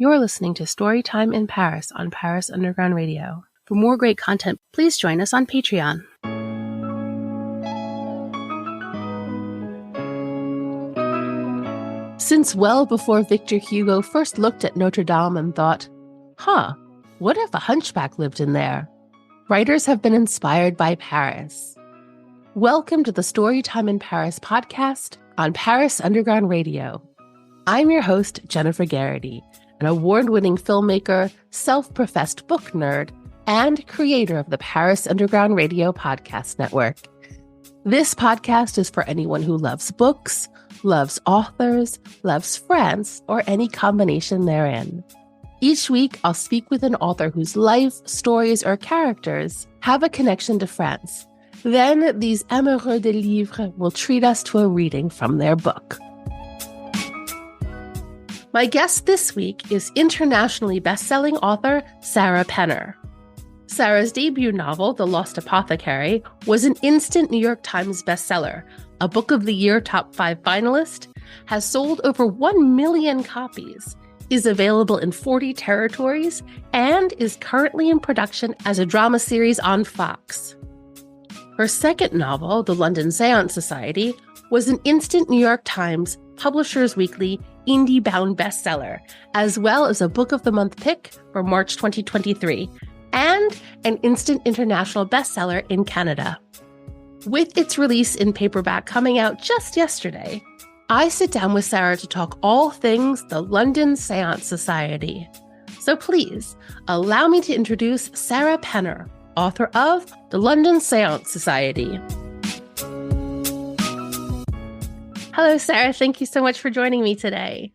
You're listening to Storytime in Paris on Paris Underground Radio. For more great content, please join us on Patreon. Since well before Victor Hugo first looked at Notre Dame and thought, what if a hunchback lived in there? Writers have been inspired by Paris. Welcome to the Storytime in Paris podcast on Paris Underground Radio. I'm your host, Jennifer Garrity, an award-winning filmmaker, self-professed book nerd, and creator of the Paris Underground Radio podcast network. This podcast is for anyone who loves books, loves authors, loves France, or any combination therein. Each week, I'll speak with an author whose life, stories, or characters have a connection to France. Then these amoureux de livres will treat us to a reading from their book. My guest this week is internationally bestselling author Sarah Penner. Sarah's debut novel, The Lost Apothecary, was an instant New York Times bestseller, a Book of the Year Top 5 finalist, has sold over 1 million copies, is available in 40 territories, and is currently in production as a drama series on Fox. Her second novel, The London Séance Society, was an instant New York Times Publishers Weekly IndieBound bestseller, as well as a Book of the Month pick for March 2023, and an instant international bestseller in Canada. With its release in paperback coming out just yesterday, I sit down with Sarah to talk all things the London Séance Society. So please, allow me to introduce Sarah Penner, author of The London Séance Society. Hello, Sarah. Thank you so much for joining me today.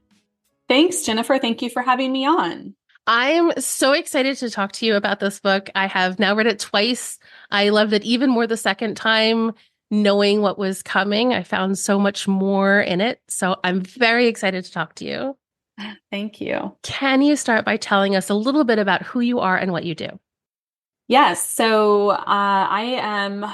Thanks, Jennifer. Thank you for having me on. I'm so excited to talk to you about this book. I have now read it twice. I loved it even more the second time, knowing what was coming. I found so much more in it. So I'm very excited to talk to you. Thank you. Can you start by telling us a little bit about who you are and what you do? Yes. So I am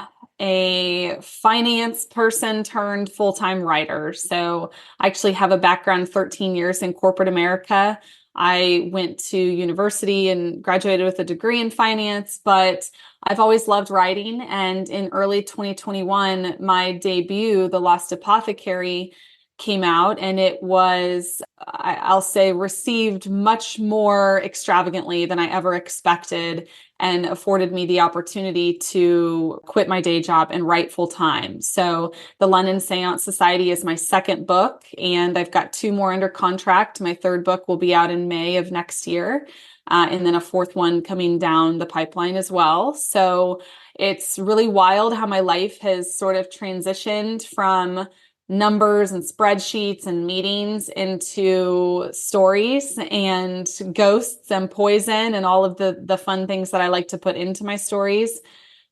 a finance person turned full-time writer. So I actually have a background 13 years in corporate America. I went to university and graduated with a degree in finance, but I've always loved writing. And in early 2021, my debut, The Lost Apothecary, came out, and it was, I'll say, received much more extravagantly than I ever expected, and afforded me the opportunity to quit my day job and write full time. So The London Séance Society is my second book, and I've got 2 more under contract. My third book will be out in May of next year, and then a fourth one coming down the pipeline as well. So it's really wild how my life has sort of transitioned from numbers and spreadsheets and meetings into stories and ghosts and poison and all of the fun things that I like to put into my stories.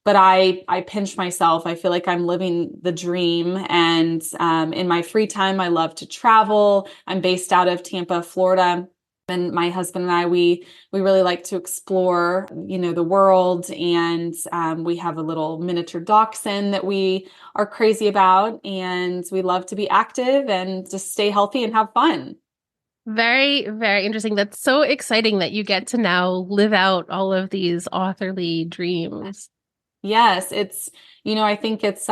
But I pinch myself. I feel like I'm living the dream. And in my free time, I love to travel. I'm based out of Tampa, Florida. And my husband and I, we really like to explore, the world. And we have a little miniature dachshund that we are crazy about. And we love to be active and just stay healthy and have fun. Very, very interesting. That's so exciting that you get to now live out all of these authorly dreams. Yes, it's, I think it's,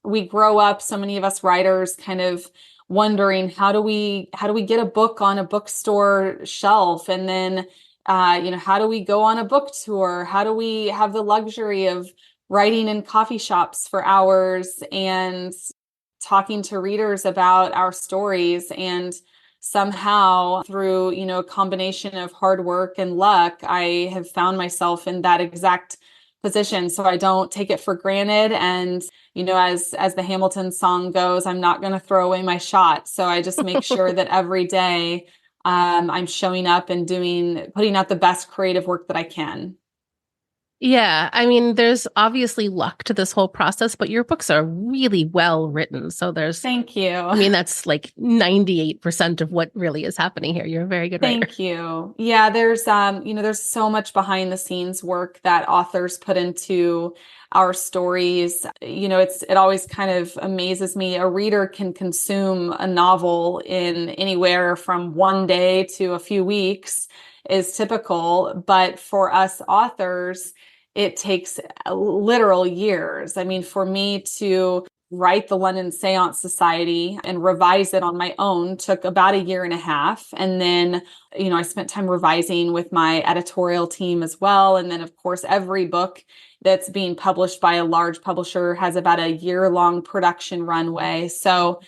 we grow up, so many of us writers kind of wondering how do we get a book on a bookstore shelf, and then how do we go on a book tour, how do we have the luxury of writing in coffee shops for hours and talking to readers about our stories. And somehow through a combination of hard work and luck, I have found myself in that exact position. So I don't take it for granted. And, as the Hamilton song goes, I'm not going to throw away my shot. So I just make sure that every day I'm showing up and putting out the best creative work that I can. Yeah, I mean, there's obviously luck to this whole process, but your books are really well written. So Thank you. I mean, that's like 98% of what really is happening here. You're a very good writer. Thank you. Yeah, there's so much behind the scenes work that authors put into our stories. It always kind of amazes me. A reader can consume a novel in anywhere from one day to a few weeks is typical. But for us authors, it takes literal years. I mean, for me to write the London Séance Society and revise it on my own took about a year and a half. And then, I spent time revising with my editorial team as well. And then, of course, every book that's being published by a large publisher has about a year-long production runway. So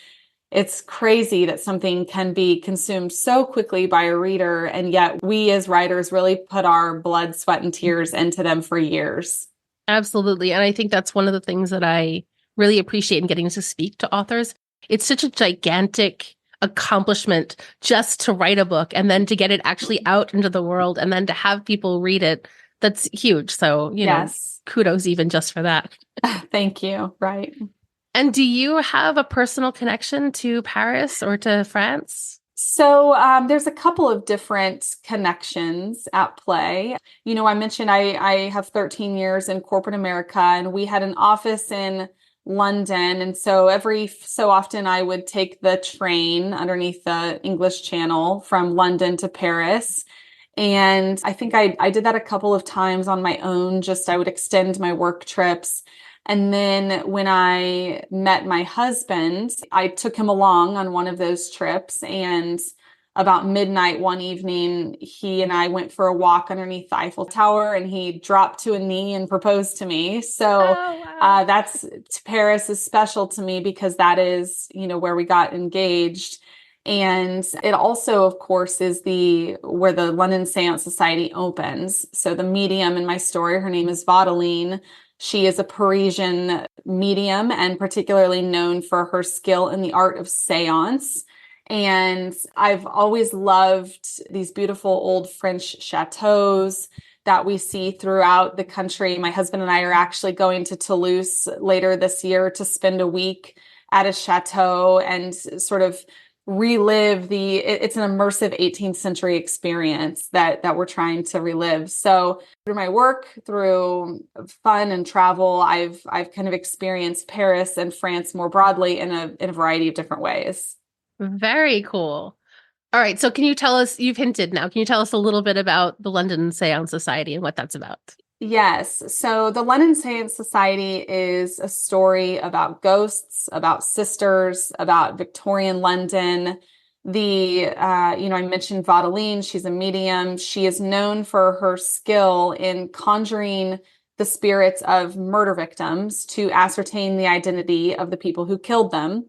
it's crazy that something can be consumed so quickly by a reader, and yet we as writers really put our blood, sweat, and tears into them for years. Absolutely. And I think that's one of the things that I really appreciate in getting to speak to authors. It's such a gigantic accomplishment just to write a book and then to get it actually out into the world and then to have people read it. That's huge. So, Yes. kudos even just for that. Thank you. Right. And do you have a personal connection to Paris or to France? So there's a couple of different connections at play. I mentioned I have 13 years in corporate America, and we had an office in London. And so every so often I would take the train underneath the English Channel from London to Paris. And I think I did that a couple of times on my own. I would extend my work trips. And then when I met my husband, I took him along on one of those trips. And about midnight one evening, he and I went for a walk underneath the Eiffel Tower, and he dropped to a knee and proposed to me. So Paris is special to me because that is, where we got engaged. And it also, of course, is where the London Séance Society opens. So the medium in my story, her name is Vaudeline. She is a Parisian medium and particularly known for her skill in the art of seance. And I've always loved these beautiful old French chateaus that we see throughout the country. My husband and I are actually going to Toulouse later this year to spend a week at a chateau and sort of relive it's an immersive 18th century experience that we're trying to relive. So through my work, through fun and travel, I've kind of experienced Paris and France more broadly in a variety of different ways. Very cool. All right. So can you tell us, you've hinted now, can you tell us a little bit about the London Séance Society and what that's about? Yes. So the London Séance Society is a story about ghosts, about sisters, about Victorian London. I mentioned Vaudeline. She's a medium. She is known for her skill in conjuring the spirits of murder victims to ascertain the identity of the people who killed them.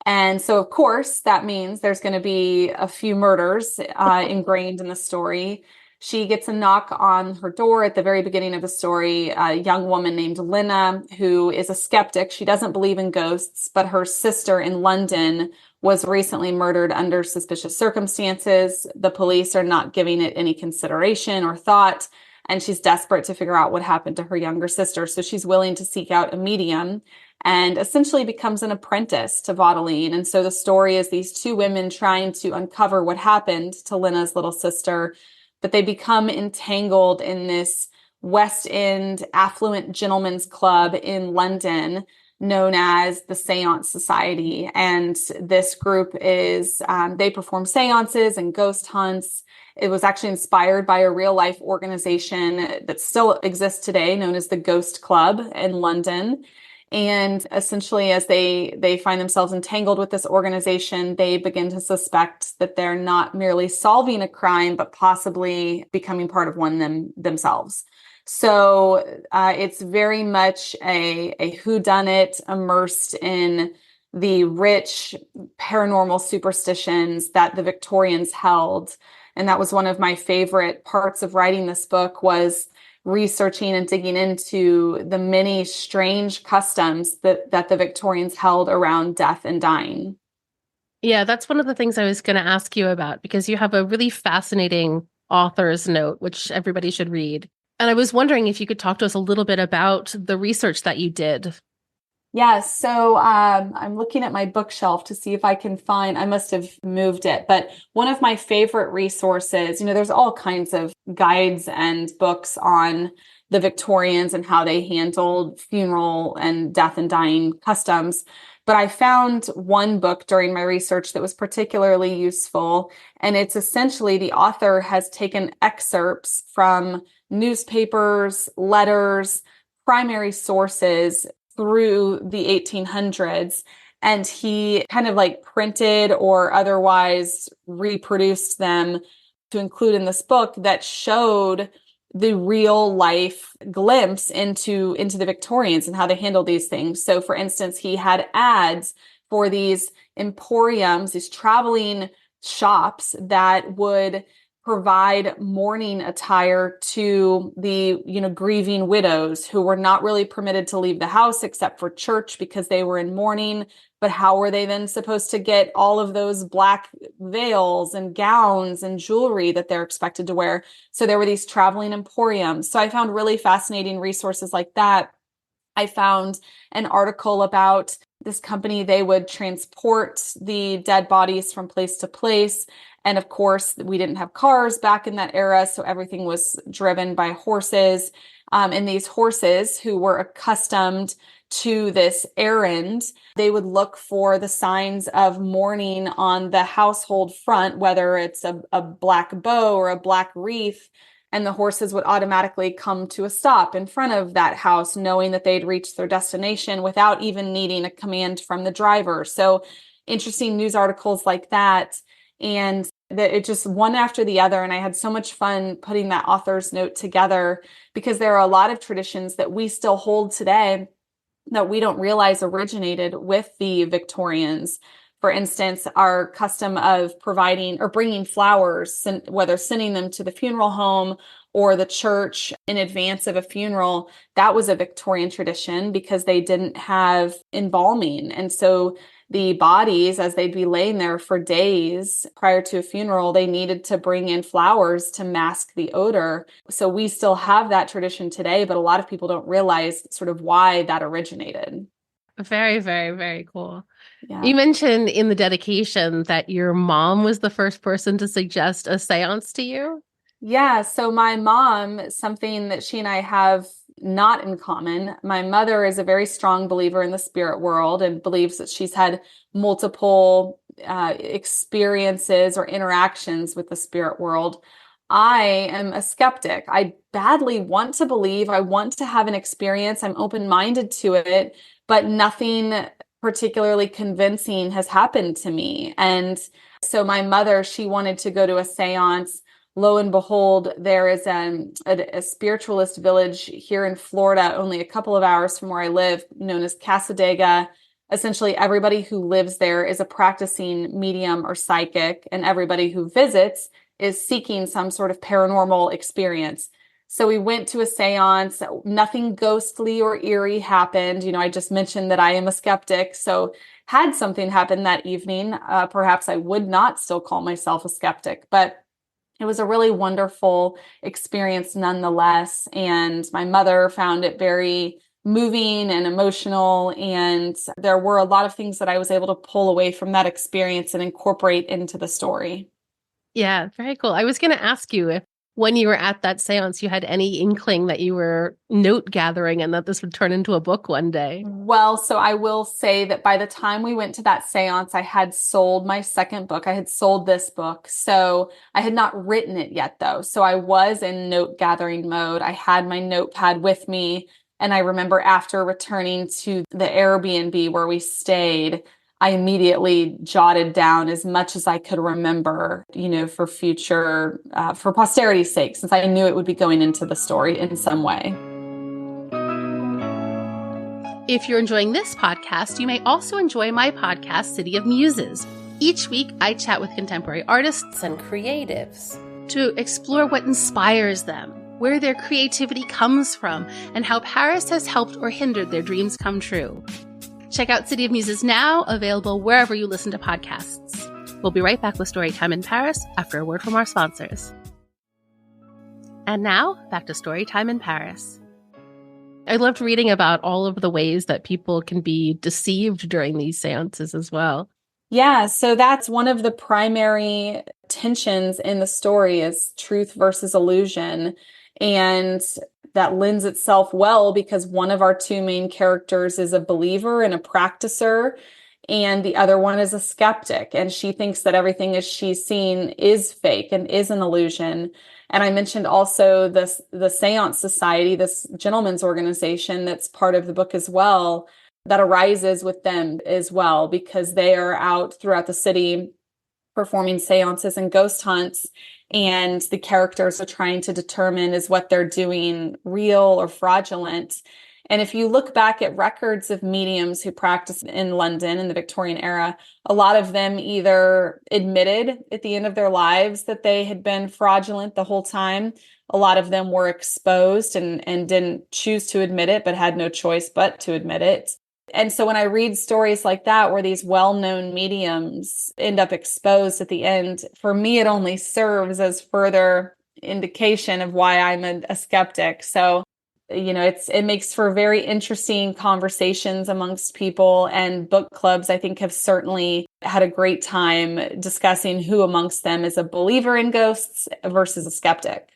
And so, of course, that means there's going to be a few murders ingrained in the story. She gets a knock on her door at the very beginning of the story, a young woman named Lena, who is a skeptic. She doesn't believe in ghosts, but her sister in London was recently murdered under suspicious circumstances. The police are not giving it any consideration or thought, and she's desperate to figure out what happened to her younger sister. So she's willing to seek out a medium and essentially becomes an apprentice to Vaudeline. And so the story is these two women trying to uncover what happened to Lena's little sister, but they become entangled in this West End affluent gentlemen's club in London known as the Séance Society. And this group they perform seances and ghost hunts. It was actually inspired by a real life organization that still exists today known as the Ghost Club in London. And essentially, as they find themselves entangled with this organization, they begin to suspect that they're not merely solving a crime, but possibly becoming part of one themselves. So it's very much a whodunit immersed in the rich paranormal superstitions that the Victorians held. And that was one of my favorite parts of writing this book, was researching and digging into the many strange customs that the Victorians held around death and dying. Yeah, that's one of the things I was going to ask you about, because you have a really fascinating author's note, which everybody should read. And I was wondering if you could talk to us a little bit about the research that you did. Yes. So I'm looking at my bookshelf to see if I can find, I must have moved it, but one of my favorite resources, there's all kinds of guides and books on the Victorians and how they handled funeral and death and dying customs. But I found one book during my research that was particularly useful. And it's essentially the author has taken excerpts from newspapers, letters, primary sources through the 1800s. And he kind of like printed or otherwise reproduced them to include in this book that showed the real life glimpse into the Victorians and how they handled these things. So for instance, he had ads for these emporiums, these traveling shops that would provide mourning attire to the, grieving widows who were not really permitted to leave the house except for church because they were in mourning. But how were they then supposed to get all of those black veils and gowns and jewelry that they're expected to wear? So there were these traveling emporiums. So I found really fascinating resources like that. I found an article about this company. They would transport the dead bodies from place to place. And of course, we didn't have cars back in that era, so everything was driven by horses. And these horses, who were accustomed to this errand, they would look for the signs of mourning on the household front, whether it's a black bow or a black wreath, and the horses would automatically come to a stop in front of that house, knowing that they'd reached their destination without even needing a command from the driver. So interesting news articles like that. And that it just one after the other. And I had so much fun putting that author's note together because there are a lot of traditions that we still hold today that we don't realize originated with the Victorians. For instance, our custom of providing or bringing flowers, whether sending them to the funeral home or the church in advance of a funeral, that was a Victorian tradition because they didn't have embalming. And so the bodies, as they'd be laying there for days prior to a funeral, they needed to bring in flowers to mask the odor. So we still have that tradition today, but a lot of people don't realize sort of why that originated. Very, very, very cool. Yeah. You mentioned in the dedication that your mom was the first person to suggest a seance to you. Yeah. So my mom, something that she and I have not in common. My mother is a very strong believer in the spirit world and believes that she's had multiple experiences or interactions with the spirit world. I am a skeptic. I badly want to believe. I want to have an experience. I'm open-minded to it, but nothing particularly convincing has happened to me. And so my mother, she wanted to go to a seance. Lo and behold, there is a spiritualist village here in Florida, only a couple of hours from where I live, known as Casadega. Essentially, everybody who lives there is a practicing medium or psychic, and everybody who visits is seeking some sort of paranormal experience. So we went to a seance. Nothing ghostly or eerie happened. I just mentioned that I am a skeptic. So had something happen that evening, perhaps I would not still call myself a skeptic, but it was a really wonderful experience nonetheless. And my mother found it very moving and emotional. And there were a lot of things that I was able to pull away from that experience and incorporate into the story. Yeah, very cool. I was going to ask you if when you were at that seance, you had any inkling that you were note gathering and that this would turn into a book one day. Well, so I will say that by the time we went to that seance, I had sold my second book. I had sold this book. So I had not written it yet, though. So I was in note gathering mode. I had my notepad with me. And I remember after returning to the Airbnb where we stayed, I immediately jotted down as much as I could remember, for future, for posterity's sake, since I knew it would be going into the story in some way. If you're enjoying this podcast, you may also enjoy my podcast, City of Muses. Each week, I chat with contemporary artists and creatives to explore what inspires them, where their creativity comes from, and how Paris has helped or hindered their dreams come true. Check out City of Muses now, available wherever you listen to podcasts. We'll be right back with Storytime in Paris after a word from our sponsors. And now, back to Storytime in Paris. I loved reading about all of the ways that people can be deceived during these seances as well. Yeah, so that's one of the primary tensions in the story is truth versus illusion. And that lends itself well because one of our two main characters is a believer and a practicer, and the other one is a skeptic. And she thinks that everything as she's seen is fake and is an illusion. And I mentioned also the Séance Society, this gentleman's organization that's part of the book as well, that arises with them as well, because they are out throughout the city performing seances and ghost hunts. And the characters are trying to determine, is what they're doing real or fraudulent? And if you look back at records of mediums who practiced in London in the Victorian era, a lot of them either admitted at the end of their lives that they had been fraudulent the whole time. A lot of them were exposed and didn't choose to admit it, but had no choice but to admit it. And so when I read stories like that, where these well-known mediums end up exposed at the end, for me, it only serves as further indication of why I'm a skeptic. So, it makes for very interesting conversations amongst people, and book clubs, I think, have certainly had a great time discussing who amongst them is a believer in ghosts versus a skeptic.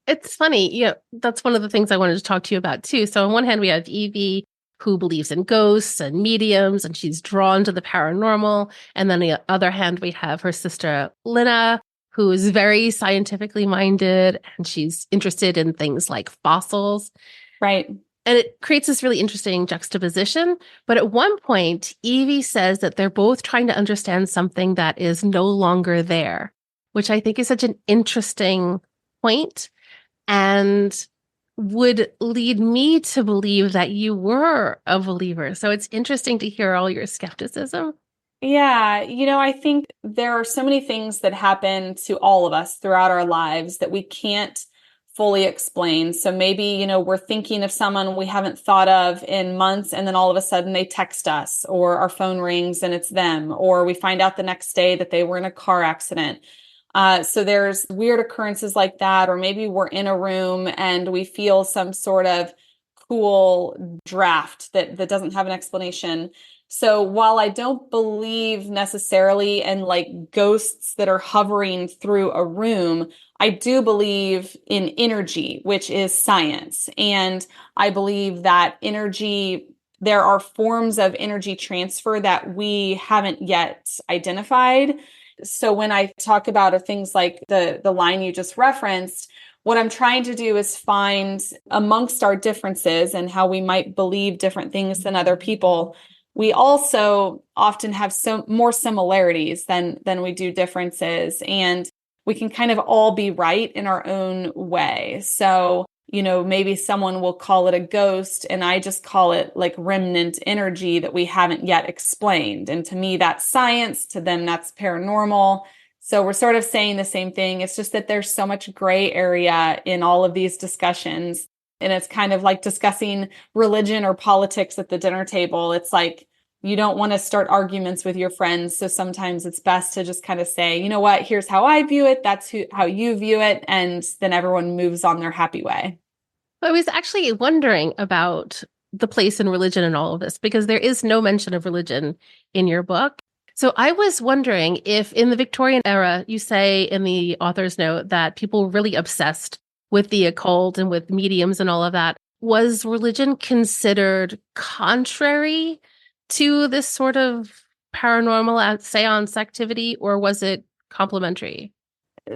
It's funny. That's one of the things I wanted to talk to you about too. So on one hand, we have Evie, who believes in ghosts and mediums, and she's drawn to the paranormal. And then on the other hand, we have her sister, Lina, who is very scientifically minded, and she's interested in things like fossils. Right. And it creates this really interesting juxtaposition. But at one point, Evie says that they're both trying to understand something that is no longer there, which I think is such an interesting point, and would lead me to believe that you were a believer. So it's interesting to hear all your skepticism. Yeah, I think there are so many things that happen to all of us throughout our lives that we can't fully explain. So maybe, we're thinking of someone we haven't thought of in months, and then all of a sudden they text us, or our phone rings and it's them, or we find out the next day that they were in a car accident. So there's weird occurrences like that, or maybe we're in a room and we feel some sort of cool draft that doesn't have an explanation. So while I don't believe necessarily in like ghosts that are hovering through a room, I do believe in energy, which is science. And I believe that there are forms of energy transfer that we haven't yet identified. So when I talk about things like the line you just referenced, what I'm trying to do is find amongst our differences and how we might believe different things than other people, we also often have more similarities than we do differences. And we can kind of all be right in our own way. So, maybe someone will call it a ghost, and I just call it like remnant energy that we haven't yet explained. And to me, that's science. To them, that's paranormal. So we're sort of saying the same thing. It's just that there's so much gray area in all of these discussions. And it's kind of like discussing religion or politics at the dinner table. It's like, you don't want to start arguments with your friends. So sometimes it's best to just kind of say, you know what, here's how I view it. That's how you view it. And then everyone moves on their happy way. I was actually wondering about the place in religion in all of this, because there is no mention of religion in your book. So I was wondering if in the Victorian era, you say in the author's note that people were really obsessed with the occult and with mediums and all of that. Was religion considered contrary to this sort of paranormal seance activity, or was it complementary?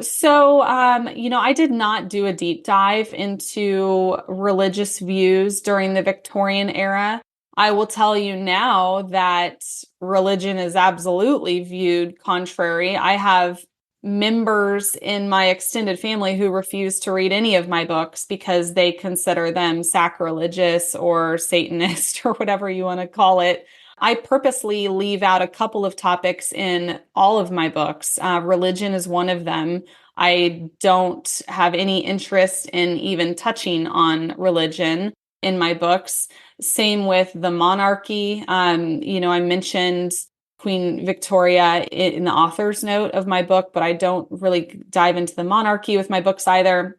So, I did not do a deep dive into religious views during the Victorian era. I will tell you now that religion is absolutely viewed contrary. I have members in my extended family who refuse to read any of my books because they consider them sacrilegious or Satanist or whatever you want to call it. I purposely leave out a couple of topics in all of my books. Religion is one of them. I don't have any interest in even touching on religion in my books. Same with the monarchy. I mentioned Queen Victoria in the author's note of my book, but I don't really dive into the monarchy with my books either.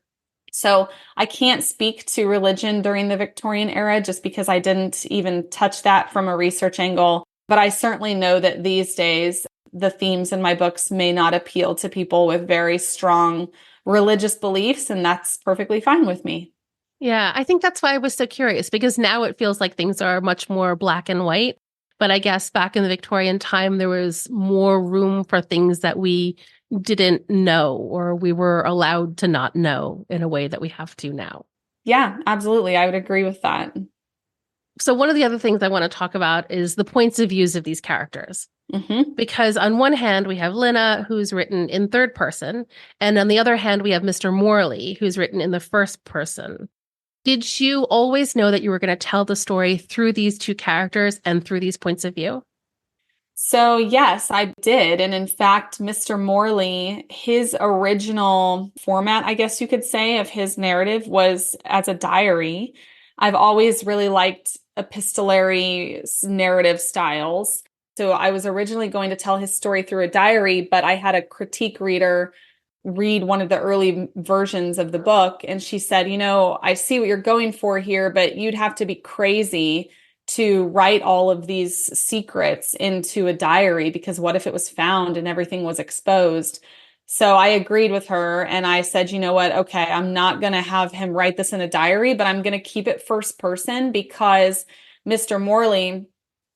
So I can't speak to religion during the Victorian era just because I didn't even touch that from a research angle. But I certainly know that these days, the themes in my books may not appeal to people with very strong religious beliefs, and that's perfectly fine with me. Yeah, I think that's why I was so curious, because now it feels like things are much more black and white. But I guess back in the Victorian time, there was more room for things that we didn't know or we were allowed to not know in a way that we have to now. Yeah, absolutely. I would agree with that. So, one of the other things I want to talk about is the points of views of these characters. Hmm. Because on one hand, we have Lynna, who's written in third person. And on the other hand, we have Mr. Morley, who's written in the first person. Did you always know that you were going to tell the story through these two characters and through these points of view? So, yes, I did. And in fact, Mr. Morley, his original format, I guess you could say, of his narrative was as a diary. I've always really liked epistolary narrative styles. So, I was originally going to tell his story through a diary, but I had a critique reader read one of the early versions of the book. And she said, I see what you're going for here, but you'd have to be crazy to write all of these secrets into a diary, because what if it was found and everything was exposed? So I agreed with her and I said, you know what? Okay, I'm not going to have him write this in a diary, but I'm going to keep it first person because Mr. Morley,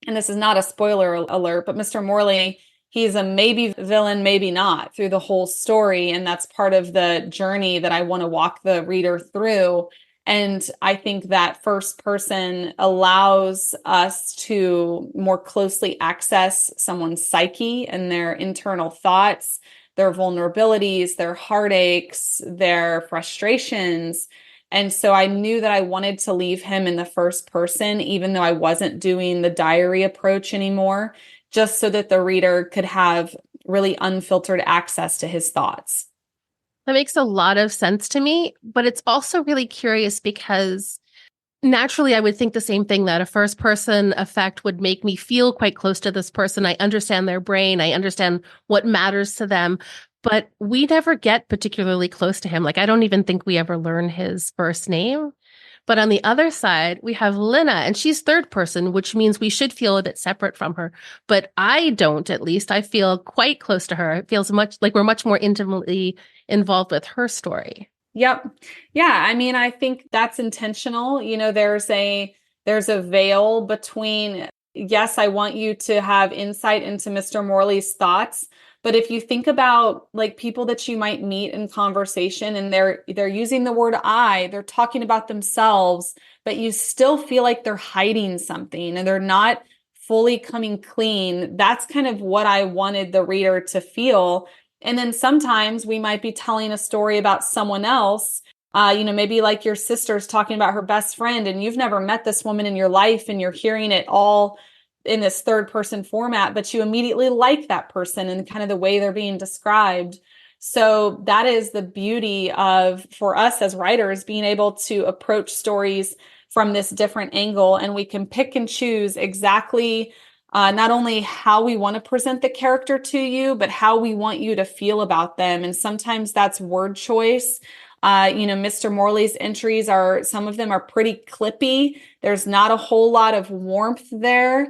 and this is not a spoiler alert, but Mr. Morley, he's a maybe villain, maybe not through the whole story. And that's part of the journey that I want to walk the reader through. And I think that first person allows us to more closely access someone's psyche and their internal thoughts, their vulnerabilities, their heartaches, their frustrations. And so I knew that I wanted to leave him in the first person, even though I wasn't doing the diary approach anymore, just so that the reader could have really unfiltered access to his thoughts. That makes a lot of sense to me, but it's also really curious because naturally I would think the same thing, that a first person effect would make me feel quite close to this person. I understand their brain, I understand what matters to them, but we never get particularly close to him. Like, I don't even think we ever learn his first name. But on the other side, we have Lynna, and she's third person, which means we should feel a bit separate from her. But I don't, at least. I feel quite close to her. It feels much like we're much more intimately involved with her story. Yep. Yeah, I mean, I think that's intentional. There's a veil between, yes, I want you to have insight into Mr. Morley's thoughts, but if you think about like people that you might meet in conversation and they're using the word I, they're talking about themselves, but you still feel like they're hiding something and they're not fully coming clean. That's kind of what I wanted the reader to feel. And then sometimes we might be telling a story about someone else, maybe like your sister's talking about her best friend and you've never met this woman in your life and you're hearing it all in this third person format, but you immediately like that person and kind of the way they're being described. So that is the beauty of, for us as writers, being able to approach stories from this different angle, and we can pick and choose exactly not only how we want to present the character to you, but how we want you to feel about them. And sometimes that's word choice. Mr. Morley's entries some of them are pretty clippy. There's not a whole lot of warmth there.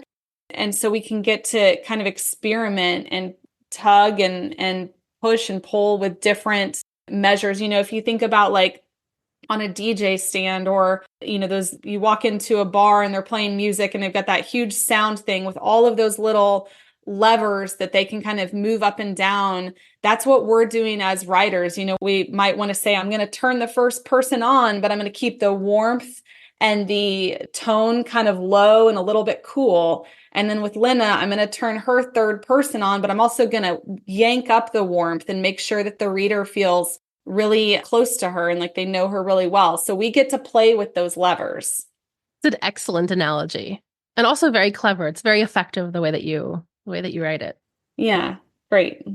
And so we can get to kind of experiment and tug and push and pull with different measures. If you think about like on a DJ stand, or those, you walk into a bar and they're playing music and they've got that huge sound thing with all of those little levers that they can kind of move up and down. That's what we're doing as writers. We might want to say, I'm going to turn the first person on, but I'm going to keep the warmth and the tone kind of low and a little bit cool. And then with Lynna, I'm going to turn her third person on, but I'm also going to yank up the warmth and make sure that the reader feels really close to her and like they know her really well. So we get to play with those levers. It's an excellent analogy and also very clever. It's very effective the way that you write it. Yeah, great.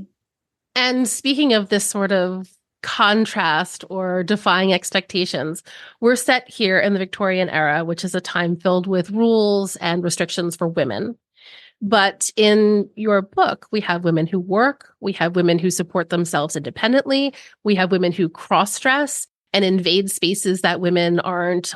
And speaking of this sort of contrast or defying expectations, we're set here in the Victorian era, which is a time filled with rules and restrictions for women. But in your book, we have women who work, we have women who support themselves independently, we have women who cross-dress and invade spaces that women aren't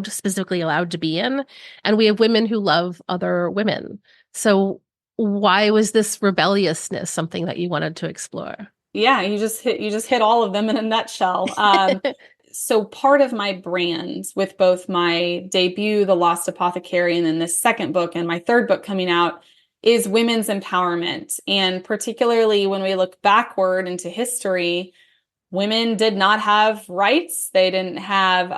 specifically allowed to be in, and we have women who love other women. So why was this rebelliousness something that you wanted to explore? Yeah, you just hit all of them in a nutshell. so part of my brand with both my debut, The Lost Apothecary, and then this second book and my third book coming out is women's empowerment. And particularly when we look backward into history, women did not have rights. They didn't have,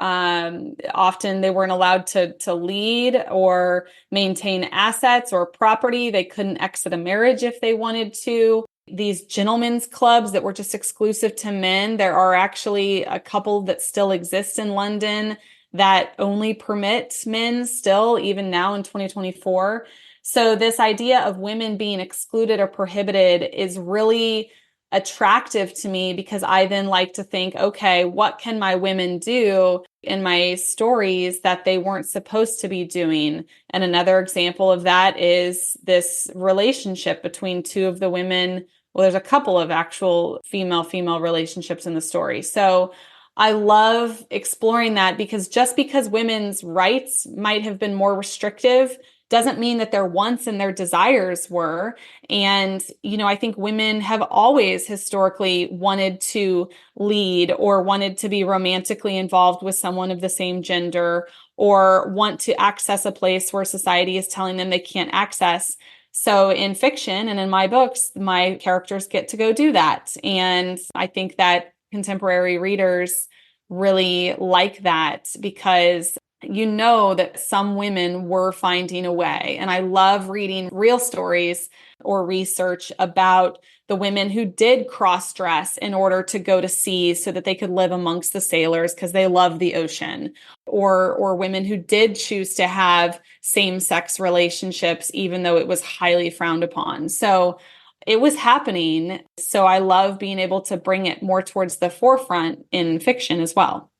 often they weren't allowed to lead or maintain assets or property. They couldn't exit a marriage if they wanted to. These gentlemen's clubs that were just exclusive to men, there are actually a couple that still exist in London that only permit men still, even now in 2024. So this idea of women being excluded or prohibited is really attractive to me because I then like to think, okay, what can my women do in my stories that they weren't supposed to be doing? And another example of that is this relationship between two of the women. Well, there's a couple of actual female-female relationships in the story. So I love exploring that because just because women's rights might have been more restrictive doesn't mean that their wants and their desires were. And, I think women have always historically wanted to lead or wanted to be romantically involved with someone of the same gender or want to access a place where society is telling them they can't access. So in fiction and in my books, my characters get to go do that. And I think that contemporary readers really like that because that some women were finding a way. And I love reading real stories or research about the women who did cross-dress in order to go to sea so that they could live amongst the sailors because they love the ocean, or women who did choose to have same-sex relationships, even though it was highly frowned upon. So it was happening. So I love being able to bring it more towards the forefront in fiction as well.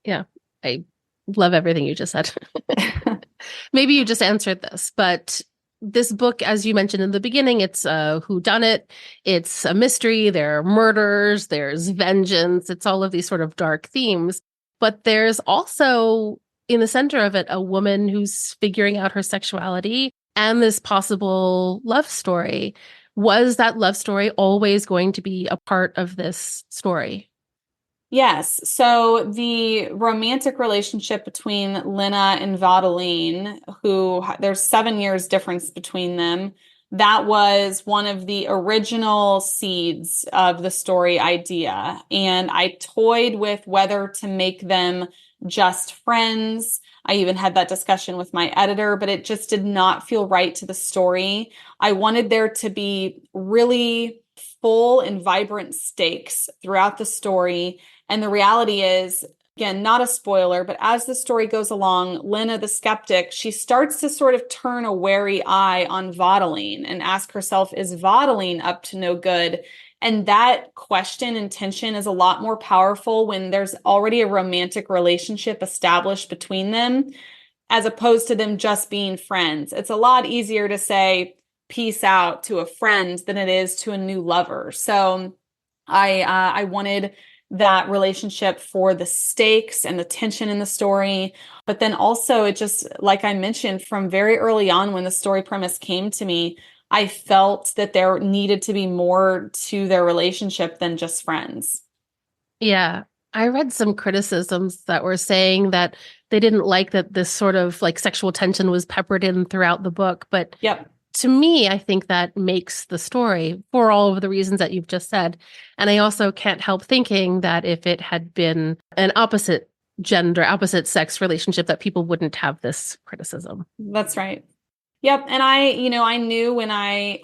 Yeah, I love everything you just said. Maybe you just answered this, but this book, as you mentioned in the beginning, it's a whodunit. It's a mystery. There are murders. There's vengeance. It's all of these sort of dark themes. But there's also, in the center of it, a woman who's figuring out her sexuality and this possible love story. Was that love story always going to be a part of this story? Yes. So the romantic relationship between Lena and Vaudeline, who there's 7 years difference between them, that was one of the original seeds of the story idea. And I toyed with whether to make them just friends. I even had that discussion with my editor, but it just did not feel right to the story. I wanted there to be really full and vibrant stakes throughout the story. And the reality is, again, not a spoiler, but as the story goes along, Lena, the skeptic, she starts to sort of turn a wary eye on Vaudeline and ask herself, is Vaudeline up to no good? And that question and tension is a lot more powerful when there's already a romantic relationship established between them, as opposed to them just being friends. It's a lot easier to say peace out to a friend than it is to a new lover. So I wanted that relationship for the stakes and the tension in the story. But then also it just, like I mentioned, from very early on when the story premise came to me, I felt that there needed to be more to their relationship than just friends. Yeah. I read some criticisms that were saying that they didn't like that this sort of like sexual tension was peppered in throughout the book. But Yep. To me, I think that makes the story for all of the reasons that you've just said. And I also can't help thinking that if it had been an opposite gender, opposite sex relationship, that people wouldn't have this criticism. That's right. Yep. And I knew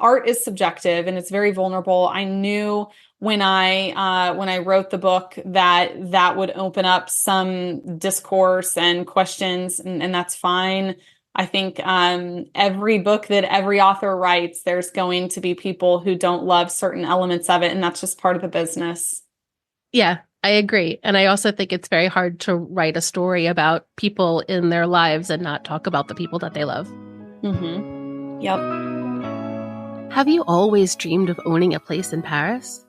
art is subjective and it's very vulnerable. I knew when I wrote the book that would open up some discourse and questions, and that's fine. I think every book that every author writes, there's going to be people who don't love certain elements of it, and that's just part of the business. Yeah, I agree. And I also think it's very hard to write a story about people in their lives and not talk about the people that they love. Mm-hmm. Yep. Have you always dreamed of owning a place in Paris?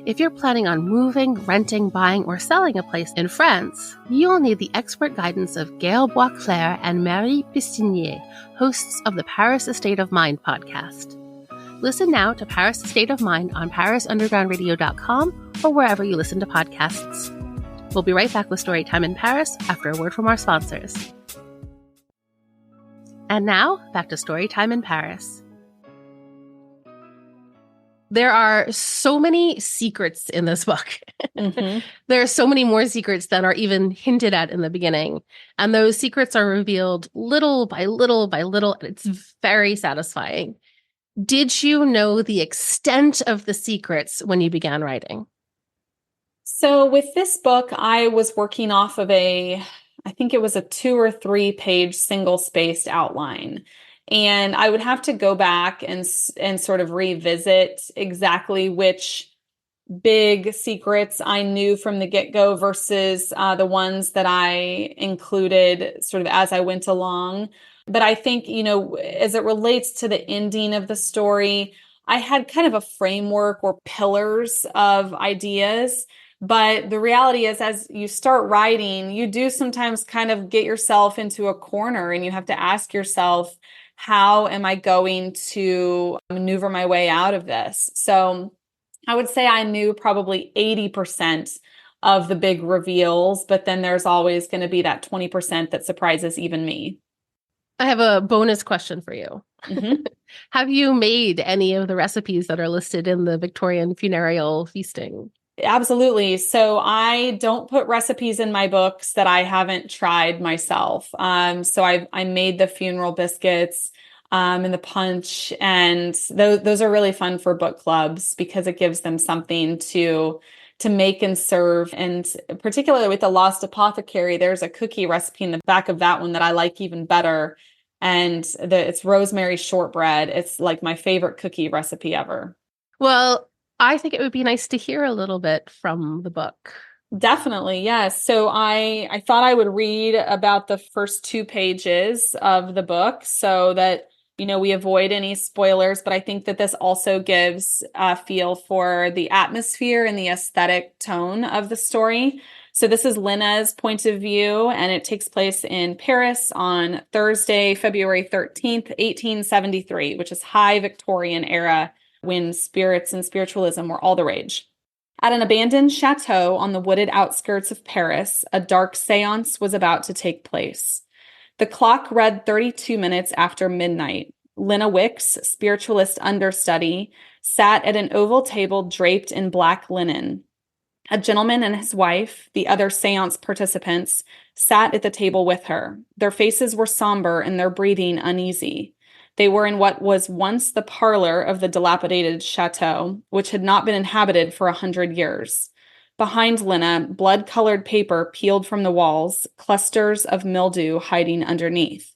If you're planning on moving, renting, buying, or selling a place in France, you'll need the expert guidance of Gail Boisclair and Marie Pistinier, hosts of the Paris Estate of Mind podcast. Listen now to Paris Estate of Mind on parisundergroundradio.com or wherever you listen to podcasts. We'll be right back with Storytime in Paris after a word from our sponsors. And now, back to Storytime in Paris. There are so many secrets in this book. Mm-hmm. There are so many more secrets than are even hinted at in the beginning. And those secrets are revealed little by little by little. And it's very satisfying. Did you know the extent of the secrets when you began writing? So with this book, I was working off of I think it was a 2 or 3 page single spaced outline. And I would have to go back and sort of revisit exactly which big secrets I knew from the get-go versus the ones that I included sort of as I went along. But I think, as it relates to the ending of the story, I had kind of a framework or pillars of ideas. But the reality is, as you start writing, you do sometimes kind of get yourself into a corner and you have to ask yourself, how am I going to maneuver my way out of this? So I would say I knew probably 80% of the big reveals, but then there's always going to be that 20% that surprises even me. I have a bonus question for you. Mm-hmm. Have you made any of the recipes that are listed in the Victorian funereal feasting? Absolutely. So I don't put recipes in my books that I haven't tried myself. So I made the funeral biscuits and the punch, and those are really fun for book clubs because it gives them something to make and serve. And particularly with the Lost Apothecary, there's a cookie recipe in the back of that one that I like even better. And it's rosemary shortbread. It's like my favorite cookie recipe ever. Well, I think it would be nice to hear a little bit from the book. Definitely, yes. So I thought I would read about the first 2 pages of the book so that, we avoid any spoilers, but I think that this also gives a feel for the atmosphere and the aesthetic tone of the story. So this is Lena's point of view, and it takes place in Paris on Thursday, February 13th, 1873, which is high Victorian era when spirits and spiritualism were all the rage. At an abandoned chateau on the wooded outskirts of Paris, a dark séance was about to take place. The clock read 32 minutes after midnight. Lena Wicks, spiritualist understudy, sat at an oval table draped in black linen. A gentleman and his wife, the other séance participants, sat at the table with her. Their faces were somber and their breathing uneasy. They were in what was once the parlor of the dilapidated chateau, which had not been inhabited for 100 years. Behind Lena, blood-colored paper peeled from the walls, clusters of mildew hiding underneath.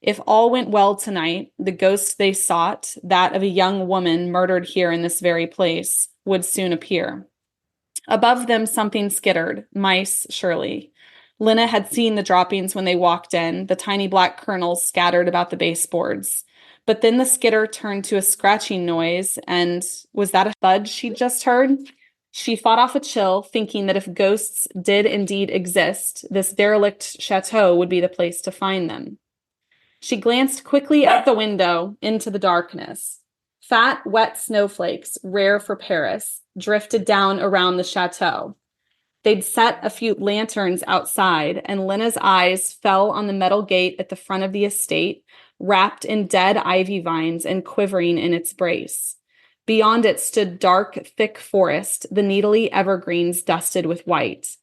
If all went well tonight, the ghost they sought, that of a young woman murdered here in this very place, would soon appear. Above them, something skittered, mice, surely. Lena had seen the droppings when they walked in, the tiny black kernels scattered about the baseboards. But then the skitter turned to a scratching noise, and was that a thud she'd just heard? She fought off a chill, thinking that if ghosts did indeed exist, this derelict chateau would be the place to find them. She glanced quickly out the window into the darkness. Fat, wet snowflakes, rare for Paris, drifted down around the chateau. They'd set a few lanterns outside, and Lena's eyes fell on the metal gate at the front of the estate, wrapped in dead ivy vines and quivering in its brace. Beyond it stood dark, thick forest, the needly evergreens dusted with white.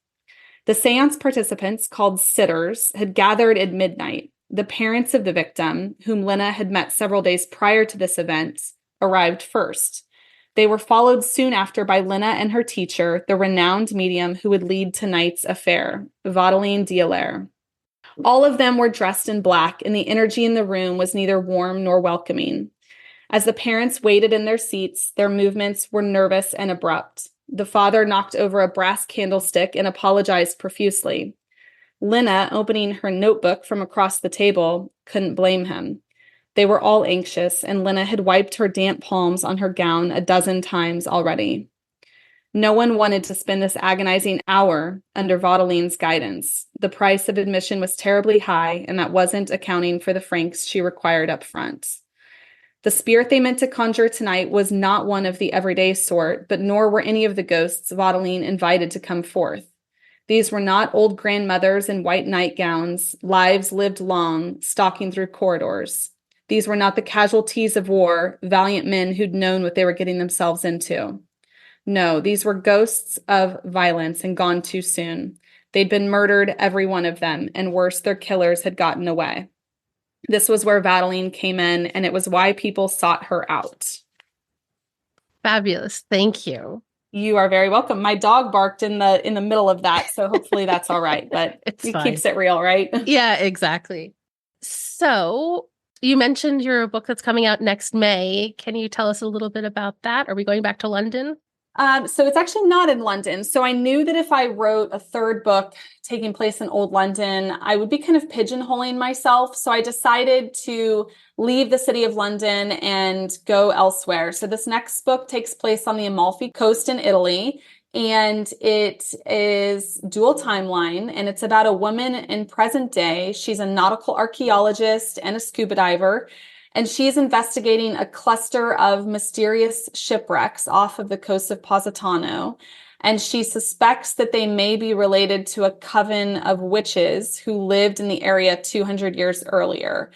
The séance participants, called sitters, had gathered at midnight. The parents of the victim, whom Lena had met several days prior to this event, arrived first. They were followed soon after by Lena and her teacher, the renowned medium who would lead tonight's affair, Vaudeline D'Hilaire. All of them were dressed in black, and the energy in the room was neither warm nor welcoming. As the parents waited in their seats, their movements were nervous and abrupt. The father knocked over a brass candlestick and apologized profusely. Lena, opening her notebook from across the table, couldn't blame him. They were all anxious, and Lena had wiped her damp palms on her gown a dozen times already. No one wanted to spend this agonizing hour under Vaudeline's guidance. The price of admission was terribly high, and that wasn't accounting for the francs she required up front. The spirit they meant to conjure tonight was not one of the everyday sort, but nor were any of the ghosts Vaudeline invited to come forth. These were not old grandmothers in white nightgowns, lives lived long, stalking through corridors. These were not the casualties of war, valiant men who'd known what they were getting themselves into. No, these were ghosts of violence and gone too soon. They'd been murdered, every one of them, and worse, their killers had gotten away. This was where Vadaline came in, and it was why people sought her out. Fabulous. Thank you. You are very welcome. My dog barked in the middle of that, so hopefully that's all right, but it keeps it real, right? Yeah, exactly. So you mentioned your book that's coming out next May. Can you tell us a little bit about that? Are we going back to London? So it's actually not in London. So I knew that if I wrote a third book taking place in Old London, I would be kind of pigeonholing myself. So I decided to leave the city of London and go elsewhere. So this next book takes place on the Amalfi Coast in Italy, and it is dual timeline, and it's about a woman in present day. She's a nautical archaeologist and a scuba diver. And she's investigating a cluster of mysterious shipwrecks off of the coast of Positano. And she suspects that they may be related to a coven of witches who lived in the area 200 years earlier.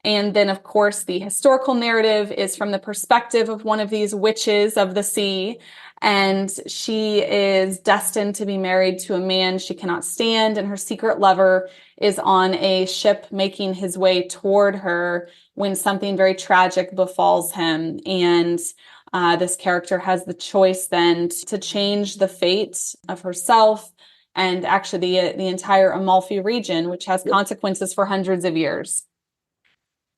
And then, of course, the historical narrative is from the perspective of one of these witches of the sea. And she is destined to be married to a man she cannot stand. And her secret lover is on a ship making his way toward her when something very tragic befalls him. And this character has the choice then to change the fate of herself and actually the entire Amalfi region, which has consequences for hundreds of years.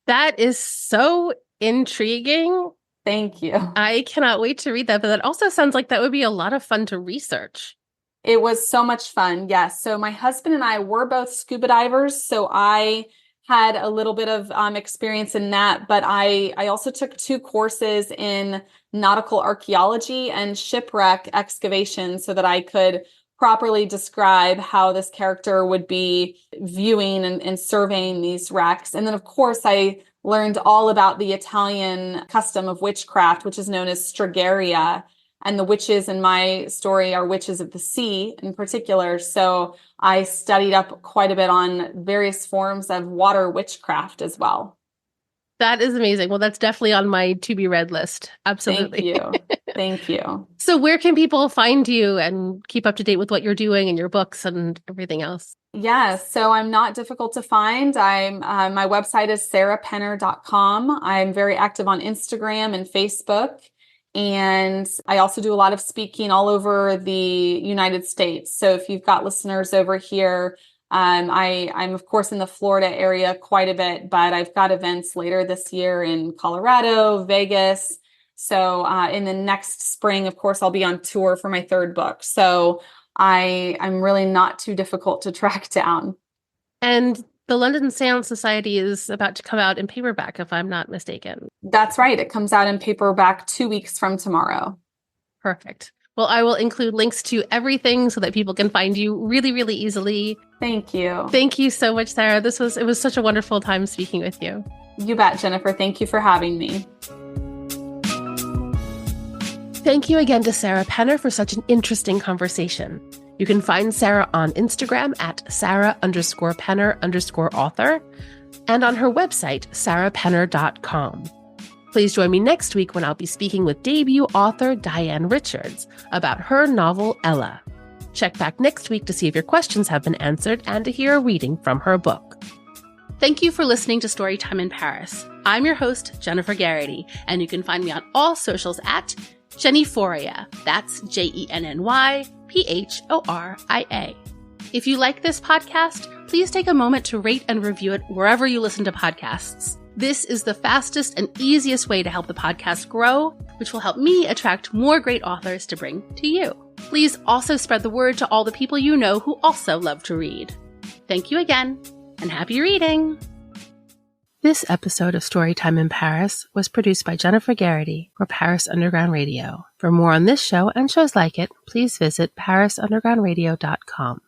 That is so intriguing. Thank you. I cannot wait to read that, but that also sounds like that would be a lot of fun to research. It was so much fun. Yes. So my husband and I were both scuba divers. So I had a little bit of experience in that, but I also took 2 courses in nautical archaeology and shipwreck excavation so that I could properly describe how this character would be viewing and surveying these wrecks. And then, of course, I learned all about the Italian custom of witchcraft, which is known as Stregheria. And the witches in my story are witches of the sea in particular. So I studied up quite a bit on various forms of water witchcraft as well. That is amazing. Well, that's definitely on my to-be-read list. Absolutely. Thank you. Thank you. So where can people find you and keep up to date with what you're doing and your books and everything else? Yes. So I'm not difficult to find. My website is sarahpenner.com. I'm very active on Instagram and Facebook. And I also do a lot of speaking all over the United States. So if you've got listeners over here, I'm of course in the Florida area quite a bit, but I've got events later this year in Colorado, Vegas. So in the next spring, of course, I'll be on tour for my third book. So I'm really not too difficult to track down. And the London Séance Society is about to come out in paperback, if I'm not mistaken. That's right. It comes out in paperback 2 weeks from tomorrow. Perfect. Well, I will include links to everything so that people can find you really, really easily. Thank you. Thank you so much, Sarah. It was such a wonderful time speaking with you. You bet, Jennifer. Thank you for having me. Thank you again to Sarah Penner for such an interesting conversation. You can find Sarah on Instagram at Sarah_Penner_author and on her website, sarahpenner.com. Please join me next week when I'll be speaking with debut author Diane Richards about her novel Ella. Check back next week to see if your questions have been answered and to hear a reading from her book. Thank you for listening to Storytime in Paris. I'm your host, Jennifer Garrity, and you can find me on all socials at Jennyphoria. That's JENNYPHORIA. If you like this podcast, please take a moment to rate and review it wherever you listen to podcasts. This is the fastest and easiest way to help the podcast grow, which will help me attract more great authors to bring to you. Please also spread the word to all the people you know who also love to read. Thank you again, and happy reading! This episode of Storytime in Paris was produced by Jennifer Garrity for Paris Underground Radio. For more on this show and shows like it, please visit parisundergroundradio.com.